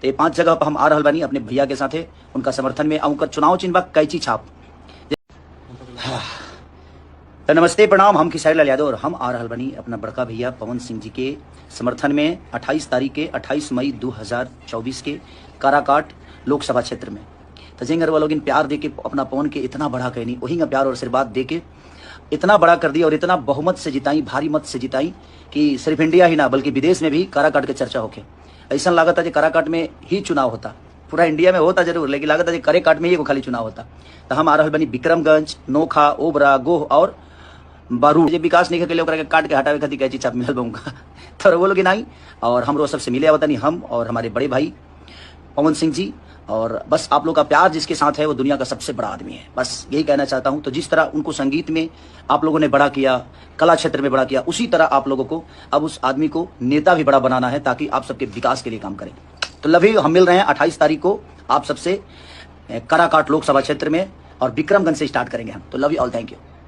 तो ये 5 जगह पर हम आ रहल बानी अपने भैया के साथे, उनका समर्थन में। उनका चुनाव चिन्ह बा कैची छाप। तो नमस्ते प्रणाम, हम किसारी लाल यादव और हम आ रहल बानी अपना बड़का भैया पवन सिंह जी के समर्थन में 28 मई 2024 के काराकाट लोकसभा क्षेत्र में। तो जिंगर वालों इन प्यार दे के अपना पवन के इतना बड़ा कहनी, वही का प्यार और आशीर्वाद दे के इतना बड़ा कर दिया और इतना बहुमत से जिताई, भारी मत से जिताई कि सिर्फ इंडिया ही ना बल्कि विदेश में भी काराकाट के चर्चा होके। ऐसा लागत है काराकाट में ही चुनाव होता, पूरा इंडिया में होता जरूर, लेकिन लागत है काराकाट में ही खाली चुनाव होता। तो हम आ रहल बनी विक्रमगंज, नोखा, ओबरा, गोह और बारू विकास नहीं के काट के हटावे खातिर कैची छाप मिलल बऊंगा। तो वो लोग नहीं, और हम लोग सबसे मिले आवता नहीं, हम और हमारे बड़े भाई पवन सिंह जी। और बस आप लोग का प्यार जिसके साथ है वो दुनिया का सबसे बड़ा आदमी है, बस यही कहना चाहता हूं। तो जिस तरह उनको संगीत में आप लोगों ने बड़ा किया, कला क्षेत्र में बड़ा किया, उसी तरह आप लोगों को अब उस आदमी को नेता भी बड़ा बनाना है ताकि आप सबके विकास के लिए काम करें। तो लव यू, हम मिल रहे हैं 28 तारीख को आप सबसे काराकाट लोकसभा क्षेत्र में और विक्रमगंज से स्टार्ट करेंगे हम। तो love you all, thank you.